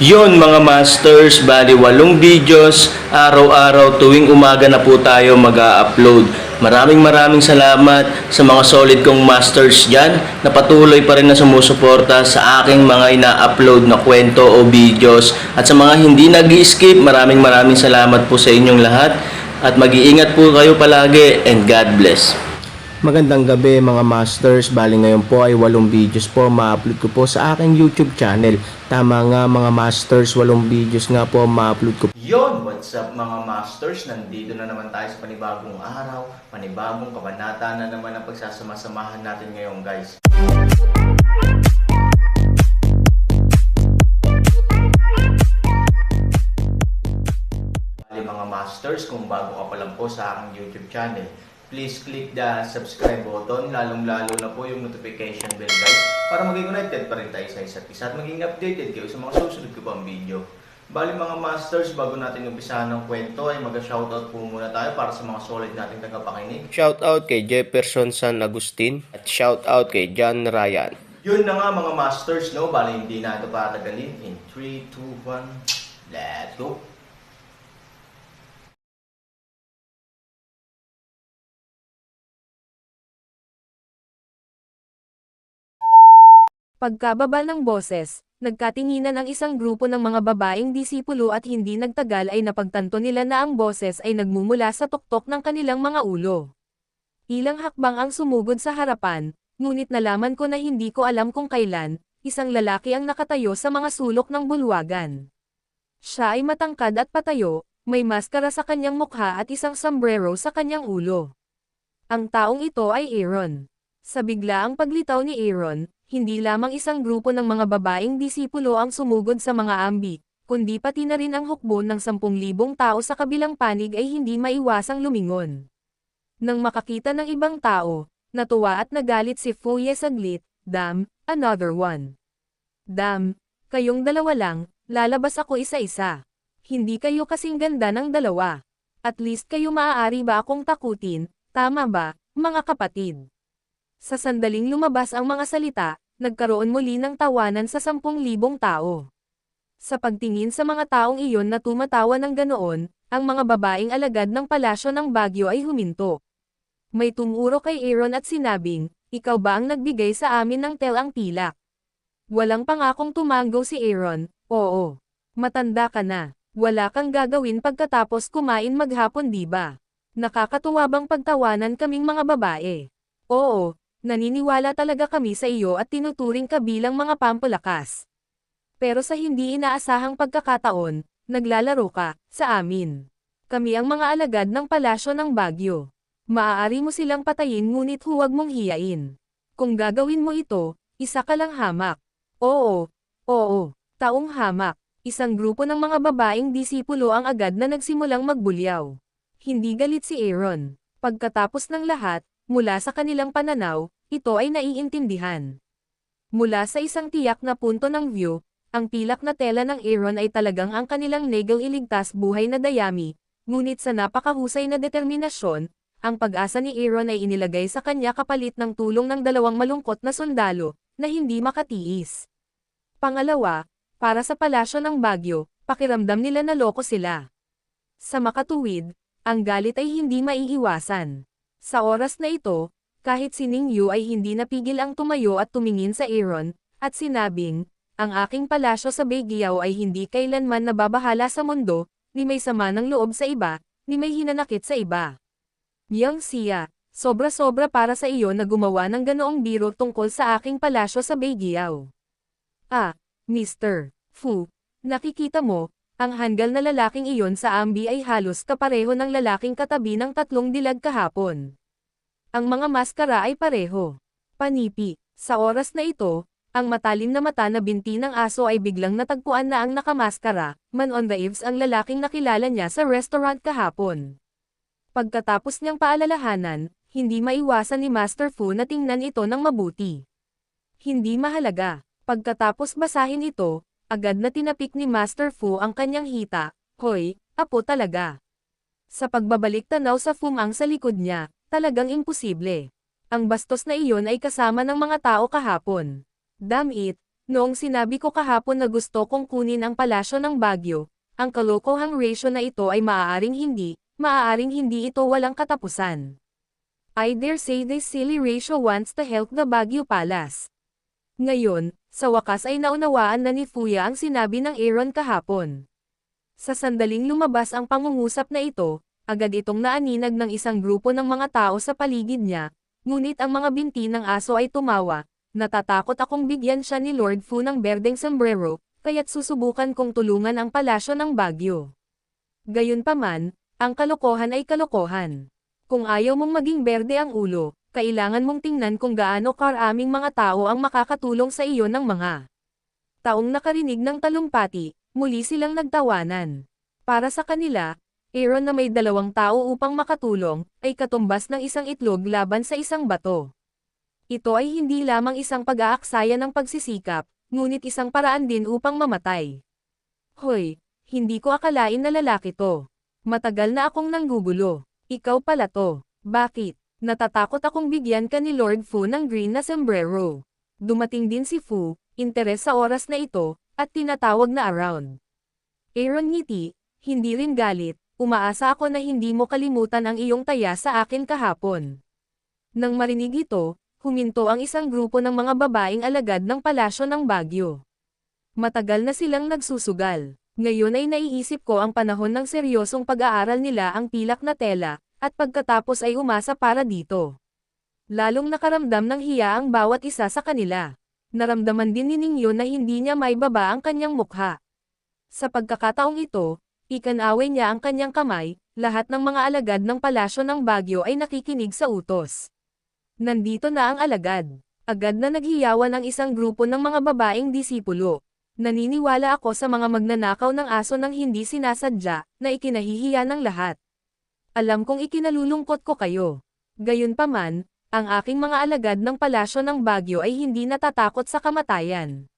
Yon mga masters, bali 8 videos, araw-araw tuwing umaga na po tayo mag-a-upload. Maraming salamat sa mga solid kong masters dyan na patuloy pa rin na sumusuporta sa aking mga ina-upload na kwento o videos. At sa mga hindi nag-skip, maraming salamat po sa inyong lahat. At mag-iingat po kayo palagi and God bless. Magandang gabi mga masters, bali ngayon po ay 8 videos po ma-upload ko po sa aking YouTube channel. Tama nga mga masters, 8 videos nga po ma-upload ko. Yon, what's up mga masters? Nandito na naman tayo sa panibagong araw, panibagong kabanata na naman ang pagsasama-samahan natin ngayon guys. Bali mga masters, kung bago ka pa lang po sa aking YouTube channel, please click the subscribe button, lalong-lalo na po yung notification bell guys, para maging connected pa rin tayo sa isa't isa at maging updated kayo sa mga susunod ko pang video. Bali mga masters, bago natin umpisahan ng kwento ay mag-shoutout po muna tayo para sa mga solid nating tagapakinig. Shoutout kay Jefferson San Agustin at shoutout kay John Ryan. Yun na nga mga masters, no? Bali hindi na ito patagalin. In 3, 2, 1, let's go! Pagkababa ng boses, nagkatinginan ang isang grupo ng mga babaeng disipulo at hindi nagtagal ay napagtanto nila na ang boses ay nagmumula sa tuktok ng kanilang mga ulo. Ilang hakbang ang sumugod sa harapan, ngunit nalaman ko na hindi ko alam kung kailan, isang lalaki ang nakatayo sa mga sulok ng bulwagan. Siya ay matangkad at patayo, may maskara sa kanyang mukha at isang sombrero sa kanyang ulo. Ang taong ito ay Aaron. Sa biglaang paglitaw ni Aaron, hindi lamang isang grupo ng mga babaeng disipulo ang sumugod sa mga ambi, kundi pati na rin ang hukbo ng 10,000 tao sa kabilang panig ay hindi maiwasang lumingon. Nang makakita ng ibang tao, natuwa at nagalit si Fuye saglit, "Damn, another one. Damn, kayong dalawa lang, lalabas ako isa-isa. Hindi kayo kasing ganda ng dalawa. At least kayo maaari ba akong takutin, tama ba, mga kapatid?" Sa sandaling lumabas ang mga salita, nagkaroon muli ng tawanan sa 10,000 tao. Sa pagtingin sa mga taong iyon na tumatawa ng ganoon, ang mga babaeng alagad ng palasyo ng Baguio ay huminto. May tumuro kay Aaron at sinabing, "Ikaw ba ang nagbigay sa amin ng telang pilak?" Walang pangakong tumanggo si Aaron, "Oo. Matanda ka na. Wala kang gagawin pagkatapos kumain maghapon di ba? Nakakatuwa bang pagtawanan kaming mga babae? Oo. Naniniwala talaga kami sa iyo at tinuturing ka bilang mga pampalakas. Pero sa hindi inaasahang pagkakataon, naglalaro ka, sa amin. Kami ang mga alagad ng palasyo ng Baguio. Maaari mo silang patayin ngunit huwag mong hiyain. Kung gagawin mo ito, isa ka lang hamak." Oo, taong hamak. Isang grupo ng mga babaeng disipulo ang agad na nagsimulang magbulyaw. Hindi galit si Aaron. Pagkatapos ng lahat, mula sa kanilang pananaw, ito ay naiintindihan. Mula sa isang tiyak na punto ng view, ang pilak na tela ng Aaron ay talagang ang kanilang legal iligtas buhay na dayami, ngunit sa napakahusay na determinasyon, ang pag-asa ni Aaron ay inilagay sa kanya kapalit ng tulong ng 2 malungkot na sundalo, na hindi makatiis. Pangalawa, para sa palasyo ng Baguio, pakiramdam nila na loko sila. Sa makatuwid, ang galit ay hindi maiiwasan. Sa oras na ito, kahit si Ning Yu ay hindi napigil ang tumayo at tumingin sa Aaron, at sinabing, "Ang aking palasyo sa Baguio ay hindi kailanman nababahala sa mundo, ni may sama ng loob sa iba, ni may hinanakit sa iba. Yang Xia, sobra-sobra para sa iyo na gumawa ng ganoong biro tungkol sa aking palasyo sa Baguio. Ah, Mr. Fu, nakikita mo, ang hanggal na lalaking iyon sa ambi ay halos kapareho ng lalaking katabi ng 3 dilag kahapon. Ang mga maskara ay pareho. Panipi, sa oras na ito, ang matalim na mata na binti ng aso ay biglang natagpuan na ang nakamaskara, man on the eaves ang lalaking nakilala niya sa restaurant kahapon. Pagkatapos niyang paalalahanan, hindi maiwasan ni Master Fu na tingnan ito ng mabuti. Hindi mahalaga. Pagkatapos basahin ito, agad na tinapik ni Master Fu ang kanyang hita, "Hoy, apo talaga." Sa pagbabalik tanaw sa fumang sa likod niya, talagang imposible. Ang bastos na iyon ay kasama ng mga tao kahapon. Damn it, Noong sinabi ko kahapon na gusto kong kunin ang palasyo ng Baguio, ang kalokohang ratio na ito ay maaaring hindi ito walang katapusan. I dare say this silly ratio wants to help the Baguio Palace. Ngayon, sa wakas ay naunawaan na ni Fuya ang sinabi ng Aaron kahapon. Sa sandaling lumabas ang pangungusap na ito, agad itong naaninag ng isang grupo ng mga tao sa paligid niya, ngunit ang mga binti ng aso ay tumawa. Natatakot akong bigyan siya ni Lord Fu ng berdeng sombrero, kaya't susubukan kong tulungan ang palasyo ng Baguio. Gayunpaman, ang kalokohan ay kalokohan. Kung ayaw mong maging berde ang ulo, kailangan mong tingnan kung gaano karaming mga tao ang makakatulong sa iyo ng mga taong nakarinig ng talumpati, muli silang nagtawanan. Para sa kanila, Aaron na may 2 tao upang makatulong, ay katumbas ng isang itlog laban sa isang bato. Ito ay hindi lamang isang pag-aaksaya ng pagsisikap, ngunit isang paraan din upang mamatay. Hoy, hindi ko akalain na lalaki to. Matagal na akong nanggugulo. Ikaw pala to. Bakit? Natatakot akong bigyan ka ni Lord Fu ng green na sombrero. Dumating din si Fu, interes sa oras na ito, at tinatawag na around. Aaron ngiti, hindi rin galit, umaasa ako na hindi mo kalimutan ang iyong taya sa akin kahapon. Nang marinig ito, huminto ang isang grupo ng mga babaeng alagad ng palasyo ng Baguio. Matagal na silang nagsusugal. Ngayon ay naiisip ko ang panahon ng seryosong pag-aaral nila ang pilak na tela, at pagkatapos ay umasa para dito. Lalong nakaramdam ng hiya ang bawat isa sa kanila. Naramdaman din ni Ningyo na hindi niya maibaba ang kanyang mukha. Sa pagkakataong ito, ikanaway niya ang kanyang kamay, lahat ng mga alagad ng palasyo ng Baguio ay nakikinig sa utos. Nandito na ang alagad. Agad na naghiyawan ang isang grupo ng mga babaeng disipulo. Naniniwala ako sa mga magnanakaw ng aso nang hindi sinasadya, na ikinahihiya ng lahat. Alam kong ikinalulungkot ko kayo. Gayunpaman, ang aking mga alagad ng palasyo ng Baguio ay hindi natatakot sa kamatayan.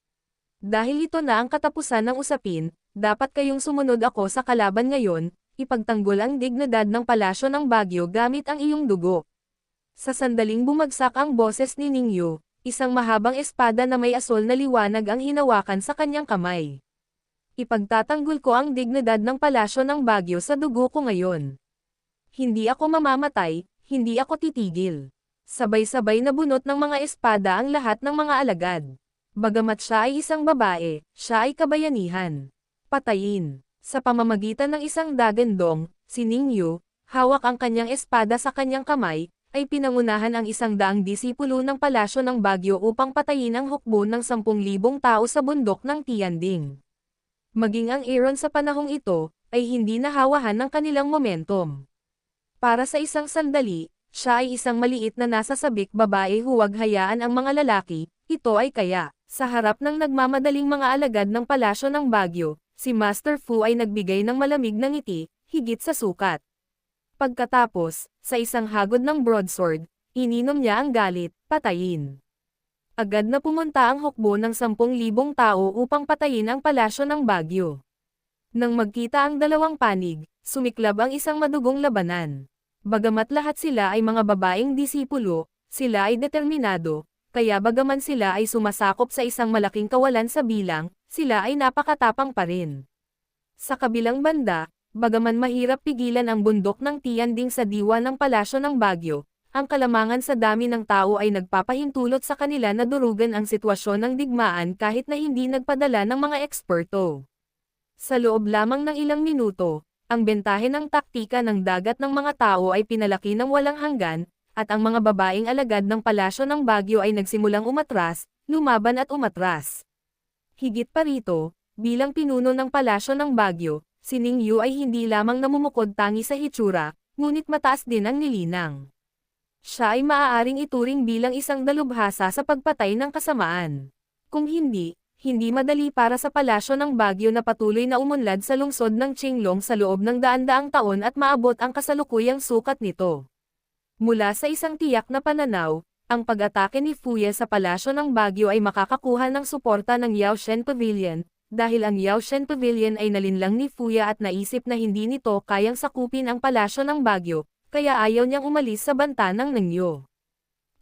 Dahil ito na ang katapusan ng usapin, dapat kayong sumunod ako sa kalaban ngayon, ipagtanggol ang dignidad ng palasyo ng Baguio gamit ang iyong dugo. Sa sandaling bumagsak ang boses ni Ningyo, isang mahabang espada na may asol na liwanag ang hinawakan sa kanyang kamay. Ipagtatanggol ko ang dignidad ng palasyo ng Baguio sa dugo ko ngayon. Hindi ako mamamatay, hindi ako titigil. Sabay-sabay na bunot ng mga espada ang lahat ng mga alagad. Bagamat siya ay isang babae, siya ay kabayanihan. Patayin. Sa pamamagitan ng isang dagandong, si Ningyo, hawak ang kanyang espada sa kanyang kamay, ay pinangunahan ang 100 disipulo ng palasyo ng Baguio upang patayin ang hukbo ng 10,000 tao sa bundok ng Tianding. Maging ang Aaron sa panahong ito, ay hindi nahawahan ng kanilang momentum. Para sa isang sandali, siya ay isang maliit na nasa sabik babae, huwag hayaan ang mga lalaki, ito ay kaya. Sa harap ng nagmamadaling mga alagad ng palasyo ng Baguio, si Master Fu ay nagbigay ng malamig na ngiti, higit sa sukat. Pagkatapos, sa isang hagod ng broadsword, ininom niya ang galit, patayin. Agad na pumunta ang hukbo ng 10,000 tao upang patayin ang palasyo ng Baguio. Nang magkita ang dalawang panig, sumiklab ang isang madugong labanan. Bagamat lahat sila ay mga babaeng disipulo, sila ay determinado, kaya bagaman sila ay sumasakop sa isang malaking kawalan sa bilang, sila ay napakatapang pa rin. Sa kabilang banda, bagaman mahirap pigilan ang bundok ng Tianding sa diwa ng palasyo ng Baguio, ang kalamangan sa dami ng tao ay nagpapahintulot sa kanila na durugan ang sitwasyon ng digmaan kahit na hindi nagpadala ng mga eksperto. Sa loob lamang ng ilang minuto, ang bentahe ng taktika ng dagat ng mga tao ay pinalaki ng walang hanggan, at ang mga babaeng alagad ng palasyo ng Baguio ay nagsimulang umatras, lumaban at umatras. Higit pa rito, bilang pinuno ng palasyo ng Baguio, si Ningyo ay hindi lamang namumukod tangi sa hitsura, ngunit mataas din ang nilinang. Siya ay maaaring ituring bilang isang dalubhasa sa pagpatay ng kasamaan. Kung hindi madali para sa palasyo ng Baguio na patuloy na umunlad sa lungsod ng Qinglong sa loob ng daan-daang taon at maabot ang kasalukuyang sukat nito. Mula sa isang tiyak na pananaw, ang pag-atake ni Fuya sa palasyo ng Baguio ay makakakuha ng suporta ng Yaoshen Pavilion, dahil ang Yaoshen Pavilion ay nalinlang ni Fuya at naisip na hindi nito kayang sakupin ang palasyo ng Baguio, kaya ayaw niyang umalis sa banta ng Ningyo.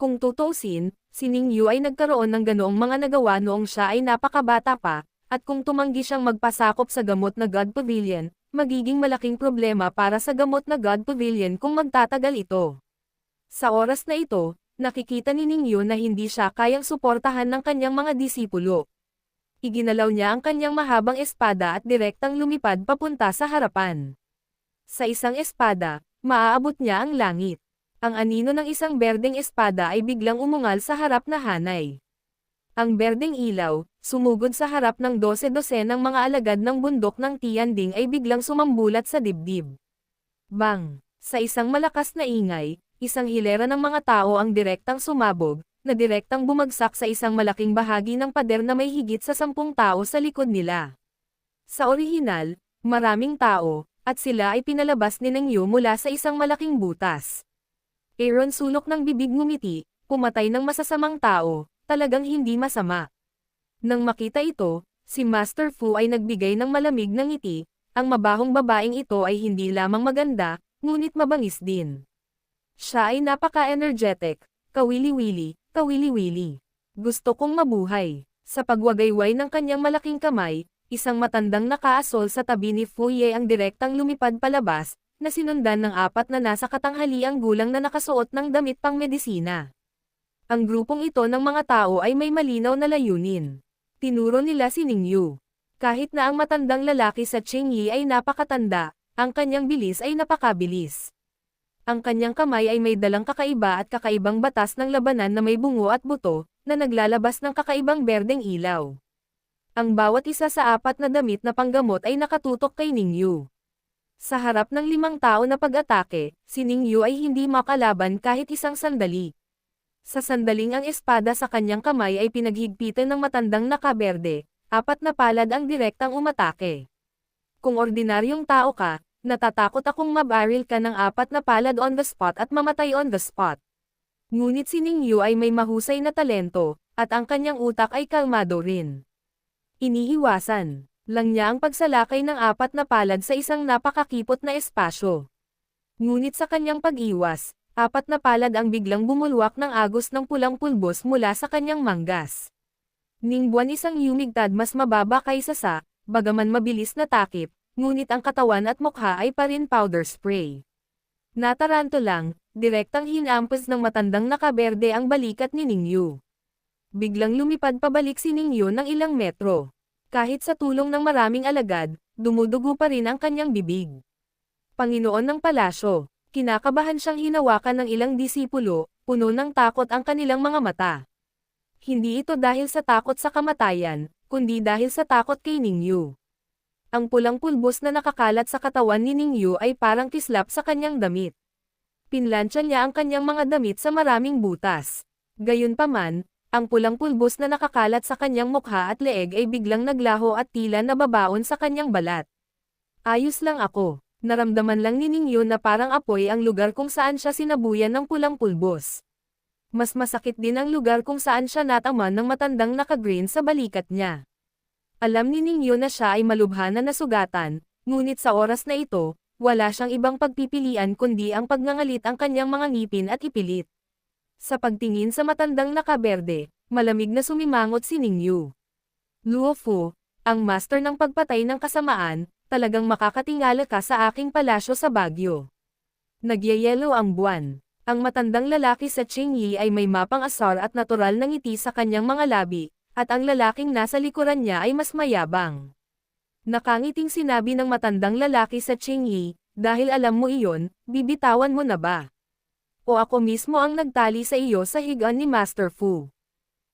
Kung tutuusin, Si Ningyu ay nagkaroon ng ganoong mga nagawa noong siya ay napakabata pa, at kung tumanggi siyang magpasakop sa gamot na God Pavilion, magiging malaking problema para sa gamot na God Pavilion kung magtatagal ito. Sa oras na ito, nakikita ni Ningyu na hindi siya kayang suportahan ng kanyang mga disipulo. Iginalaw niya ang kanyang mahabang espada at direktang lumipad papunta sa harapan. Sa isang espada, maaabot niya ang langit. Ang anino ng isang berdeng espada ay biglang umungal sa harap na hanay. Ang berdeng ilaw, sumugod sa harap ng 12 ng mga alagad ng bundok ng Tianding ay biglang sumambulat sa dibdib. Bang! Sa isang malakas na ingay, isang hilera ng mga tao ang direktang sumabog, na direktang bumagsak sa isang malaking bahagi ng pader na may higit sa 10 tao sa likod nila. Sa orihinal, maraming tao, at sila ay pinalabas ni Ningyu mula sa isang malaking butas. Aaron sulok ng bibig ngumiti, pumatay ng masasamang tao, talagang hindi masama. Nang makita ito, si Master Fu ay nagbigay ng malamig na ngiti, ang mabahong babaeng ito ay hindi lamang maganda, ngunit mabangis din. Siya ay napaka-energetic, kawili-wili. Gusto kong mabuhay. Sa pagwagayway ng kanyang malaking kamay, isang matandang nakaasol sa tabi ni Fu Ye ang direktang lumipad palabas, na sinundan ng 4 na nasa katanghaliang gulang na nakasuot ng damit pang medisina. Ang grupong ito ng mga tao ay may malinaw na layunin. Tinuro nila si Ningyu. Kahit na ang matandang lalaki sa Qingyi ay napakatanda, ang kanyang bilis ay napakabilis. Ang kanyang kamay ay may dalang kakaiba at kakaibang batas ng labanan na may bungo at buto, na naglalabas ng kakaibang berdeng ilaw. Ang bawat isa sa 4 na damit na panggamot ay nakatutok kay Ningyu. Sa harap ng 5 tao na pag-atake, si Ningyu ay hindi makalaban kahit isang sandali. Sa sandaling ang espada sa kanyang kamay ay pinaghigpitan ng matandang nakaberde, 4 na palad ang direktang umatake. Kung ordinaryong tao ka, natatakot akong mabaril ka ng 4 na palad on the spot at mamatay on the spot. Ngunit si Ningyu ay may mahusay na talento, at ang kanyang utak ay kalmado rin. Iniiwasan lang niya ang pagsalakay ng 4 na palad sa isang napakakipot na espasyo. Ngunit sa kanyang pag-iwas, 4 na palad ang biglang bumulwak ng agos ng pulang pulbos mula sa kanyang manggas. Ningbuan isang yumigtad mas mababa kaysa sa, bagaman mabilis na takip, ngunit ang katawan at mukha ay parin powder spray. Nataranto lang, direktang hinampas ng matandang nakaberde ang balikat ni Ningyu. Biglang lumipad pabalik si Ningyu ng ilang metro. Kahit sa tulong ng maraming alagad, dumudugo pa rin ang kanyang bibig. Panginoon ng palasyo, kinakabahan siyang hinawakan ng ilang disipulo, puno ng takot ang kanilang mga mata. Hindi ito dahil sa takot sa kamatayan, kundi dahil sa takot kay Ningyu. Ang pulang pulbos na nakakalat sa katawan ni Ningyu ay parang kislap sa kanyang damit. Pinlansya niya ang kanyang mga damit sa maraming butas. Gayunpaman, ang pulang pulbos na nakakalat sa kanyang mukha at leeg ay biglang naglaho at tila nababaon sa kanyang balat. Ayos lang ako. Naramdaman lang ni Ningyu na parang apoy ang lugar kung saan siya sinabuyan ng pulang pulbos. Mas masakit din ang lugar kung saan siya nataman ng matandang nakagreen sa balikat niya. Alam ni Ningyu na siya ay malubha na nasugatan, ngunit sa oras na ito, wala siyang ibang pagpipilian kundi ang pagngangalit ang kanyang mga ngipin at ipilit. Sa pagtingin sa matandang nakaberde, malamig na sumimangot si Ningyu. Luo Fu, ang master ng pagpatay ng kasamaan, talagang makakatingala ka sa aking palasyo sa Baguio. Nagyayelo ang buwan. Ang matandang lalaki sa Qingyi ay may mapang asar at natural na ngiti sa kanyang mga labi, at ang lalaking nasa likuran niya ay mas mayabang. Nakangiting sinabi ng matandang lalaki sa Qingyi, dahil alam mo iyon, bibitawan mo na ba? O ako mismo ang nagtali sa iyo sa higaan ni Master Fu.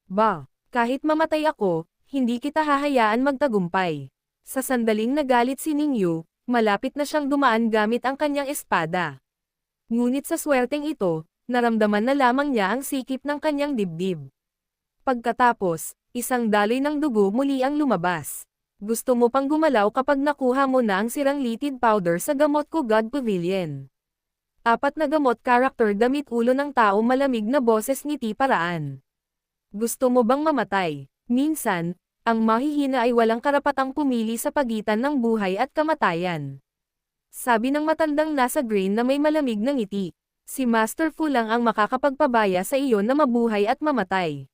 Ba, kahit mamatay ako, hindi kita hahayaan magtagumpay. Sa sandaling nagalit si Ningyu, malapit na siyang dumaan gamit ang kanyang espada. Ngunit sa swerteng ito, naramdaman na lamang niya ang sikip ng kanyang dibdib. Pagkatapos, isang daloy ng dugo muli ang lumabas. Gusto mo pang gumalaw kapag nakuha mo na ang sirang litid powder sa gamot ko God Pavilion. 4 na gamot character damit ulo ng tao malamig na boses ngiti paraan. Gusto mo bang mamatay? Minsan, ang mahihina ay walang karapatang pumili sa pagitan ng buhay at kamatayan. Sabi ng matandang nasa green na may malamig na ngiti. Si Master Fu lang ang makakapagpabaya sa iyo na mabuhay at mamatay.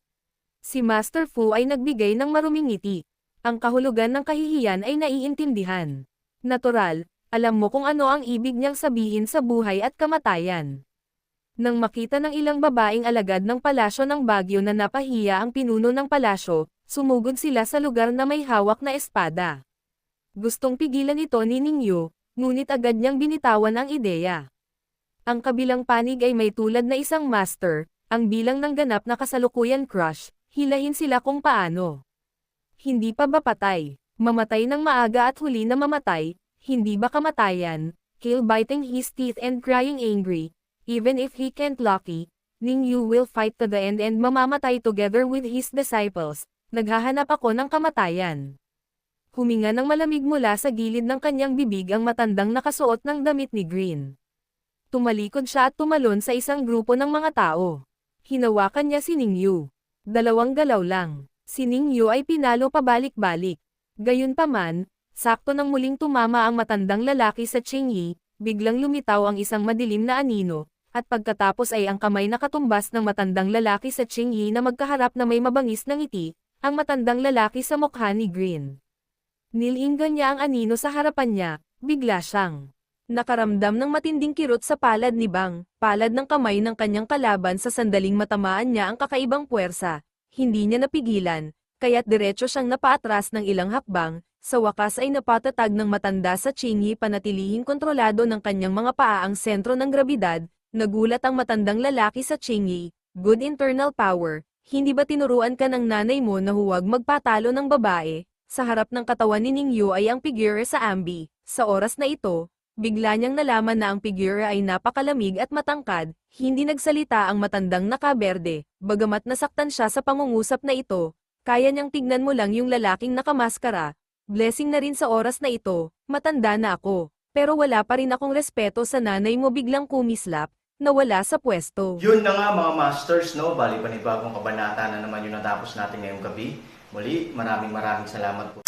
Si Master Fu ay nagbigay ng maruming ngiti. Ang kahulugan ng kahihiyan ay naiintindihan. Natural, alam mo kung ano ang ibig niyang sabihin sa buhay at kamatayan. Nang makita ng ilang babaeng alagad ng palasyo ng Baguio na napahiya ang pinuno ng palasyo, sumugod sila sa lugar na may hawak na espada. Gustong pigilan ito ni Ningyu, ngunit agad niyang binitawan ang ideya. Ang kabilang panig ay may tulad na isang master, ang bilang ng ganap na kasalukuyan crush, hilahin sila kung paano. Hindi pa ba patay? Mamatay ng maaga at huli na mamatay, hindi ba kamatayan? Kill biting his teeth and crying angry. Even if he can't lucky, Ningyu will fight to the end and mamamatay together with his disciples. Naghahanap ako ng kamatayan. Huminga ng malamig mula sa gilid ng kanyang bibig ang matandang nakasuot ng damit ni Green. Tumalikod siya at tumalon sa isang grupo ng mga tao. Hinawakan niya si Ningyu. Dalawang galaw lang. Si Ningyu ay pinalo pabalik-balik. Gayunpaman, sakto nang muling tumama ang matandang lalaki sa Qingyi, biglang lumitaw ang isang madilim na anino, at pagkatapos ay ang kamay na katumbas ng matandang lalaki sa Qingyi na magkaharap na may mabangis na ngiti, ang matandang lalaki sa mukha ni Green. Nilinggan niya ang anino sa harapan niya, bigla siyang nakaramdam ng matinding kirot sa palad ni Bang, palad ng kamay ng kanyang kalaban sa sandaling matamaan niya ang kakaibang puwersa. Hindi niya napigilan, kaya't diretso siyang napaatras ng ilang hakbang, sa wakas ay napatatag ng matanda sa Qingyi panatilihing kontrolado ng kanyang mga paa ang sentro ng grabidad. Nagulat ang matandang lalaki sa Qingyi, good internal power, hindi ba tinuruan ka ng nanay mo na huwag magpatalo ng babae? Sa harap ng katawan ni Ningyu ay ang figure sa ambi. Sa oras na ito, bigla niyang nalaman na ang figure ay napakalamig at matangkad, hindi nagsalita ang matandang nakaberde, bagamat nasaktan siya sa pangungusap na ito, kaya niyang tignan mo lang yung lalaking nakamaskara. Blessing na rin sa oras na ito, matanda na ako, pero wala pa rin akong respeto sa nanay mo, biglang kumislap, nawala sa pwesto. Yun na nga mga masters, no? Bali panibagong kabanata na naman yung natapos natin ngayong gabi. Muli, maraming salamat po.